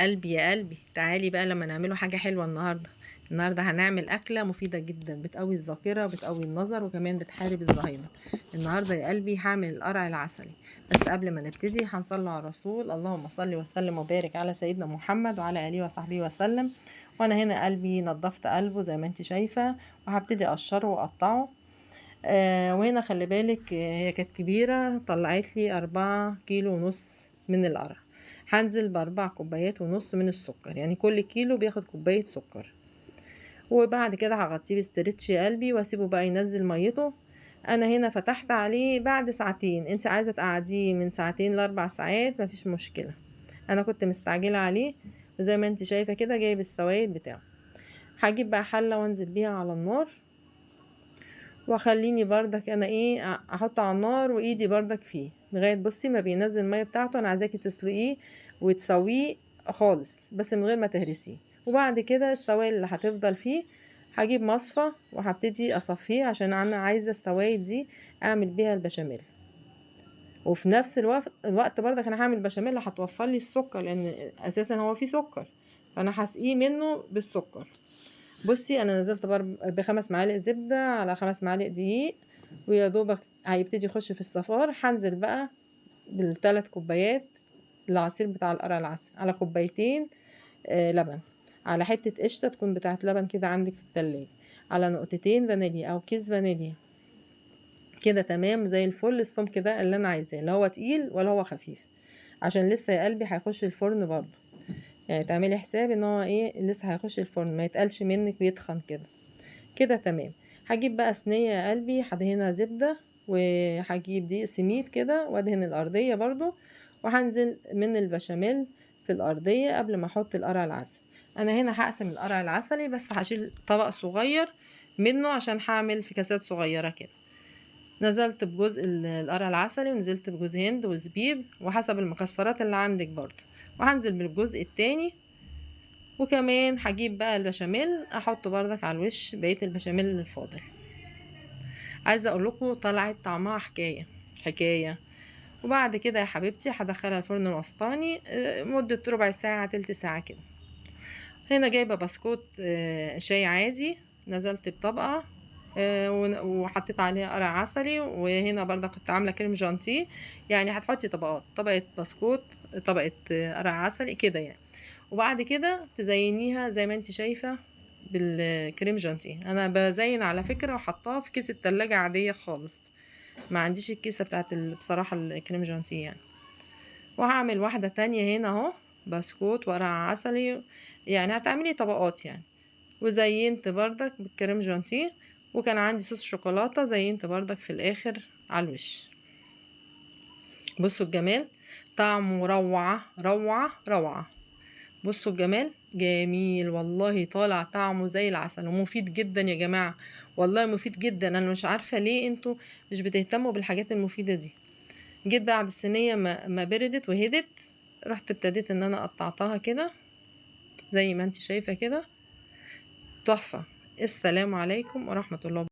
قلبي يا قلبي، تعالي بقى لما نعمله حاجة حلوة النهاردة هنعمل أكلة مفيدة جدا، بتقوي الذاكرة وبتقوي النظر وكمان بتحارب الزهايمر. النهاردة يا قلبي هعمل القرع العسلي. بس قبل ما نبتدي هنصلي على الرسول، اللهم صل وسلم وبارك على سيدنا محمد وعلى آله وصحبه وسلم. وانا هنا قلبي نضفت قلبه زي ما انت شايفة، وهبتدي اقشره واقطعه. وهنا خلي بالك، هي كانت كبيرة، طلعت لي 4 كيلو ونص من القرع. هنزل ب4 كوبايات ونص من السكر، يعني كل كيلو بياخد كوباية سكر. وبعد كده هغطيه بستريتش يا قلبي واسيبه بقى ينزل ميته. انا هنا فتحت عليه بعد ساعتين، انت عايزة تقعديه من ساعتين ل4 ساعات مفيش مشكلة. انا كنت مستعجلة عليه، وزي ما انت شايفة كده جايب السوائل بتاعه. هجيب بقى حلة وانزل بيها على النار، واخليني بردك انا احطه على النار وايدي بردك فيه لغايه بصي ما بينزل الميه بتاعته. انا عايزاكي تسلقيه وتسويه خالص بس من غير ما تهرسيه. وبعد كده السوائل اللي هتفضل فيه هجيب مصفى وهبتدي اصفيه، عشان انا عايزه السوائل دي اعمل بيها البشاميل. وفي نفس الوقت بردك انا هعمل بشاميل هتوفر لي السكر، لان اساسا هو فيه سكر، فانا هسقيه منه بالسكر. بصي انا نزلت ب5 معالق زبدة على 5 معالق دقيق، ويا دوبك هيبتدي يخش في الصفار. هنزل بقى بال3 كوبايات العصير بتاع القرع العسل، على كوبايتين لبن، على حتة قشطة تكون بتاعة لبن كده عندك في التلاجة، على نقطتين فانيليا او كيس فانيليا. كده تمام زي الفل. السمك كده اللي انا عايزاه، لا هو تقيل ولا هو خفيف، عشان لسه يا قلبي هيخش الفرن برضه. يعني تعملي حساب ان هو لسه هيخش الفرن، ما يتقلش منك ويتخن كده. كده تمام. هجيب بقى صينية يا قلبي هدهنها زبدة، وهجيب دقيق سميد كده وادهن الأرضية برضو، وهنزل من البشاميل في الأرضية قبل ما احط القرع العسل. انا هنا هقسم القرع العسلي، بس هشيل طبق صغير منه عشان هعمل افتكاسات صغيرة كده. نزلت بجزء القرع العسلي، ونزلت بجوز هند وزبيب وحسب المكسرات اللي عندك برضو، وهنزل بالجزء التاني. وكمان هجيب بقى البشاميل احطه بردك على الوش، بقية البشاميل اللي فاضل. عايزه اقول لكم طلعت طعمها حكايه حكايه. وبعد كده يا حبيبتي هدخلها الفرن الوسطاني مده ربع ساعه تلت ساعه كده. هنا جايبه بسكوت شاي عادي، نزلت بطبقه وحطيت عليها قرع عسلي. وهنا برضه كنت عامله كريم جانتيه، يعني هتحطي طبقات، طبقه بسكوت، طبقه قرع عسلي كده يعني. وبعد كده تزينيها زي ما انت شايفه بالكريم جانتيه. انا بزين على فكره وحطاها في كيس التلاجة عاديه خالص، ما عنديش الكيسه بتاعت بصراحه الكريم جانتيه يعني. وهعمل واحده تانية هنا اهو، بسكوت ورق عسلي، يعني هتعملي طبقات يعني. وزينت بردك بالكريم جانتيه، وكان عندي صوص شوكولاته زينت بردك في الاخر على الوش. بصوا الجمال، طعمه روعه روعه روعه. بصوا الجمال جميل والله، طالع طعمه زي العسل ومفيد جدا يا جماعة. والله مفيد جدا. انا مش عارفة ليه انتوا مش بتهتموا بالحاجات المفيدة دي. جيت بعد الصينية ما بردت وهدت، رحت ابتديت ان انا قطعتها كده زي ما انت شايفة كده. تحفة. السلام عليكم ورحمة الله.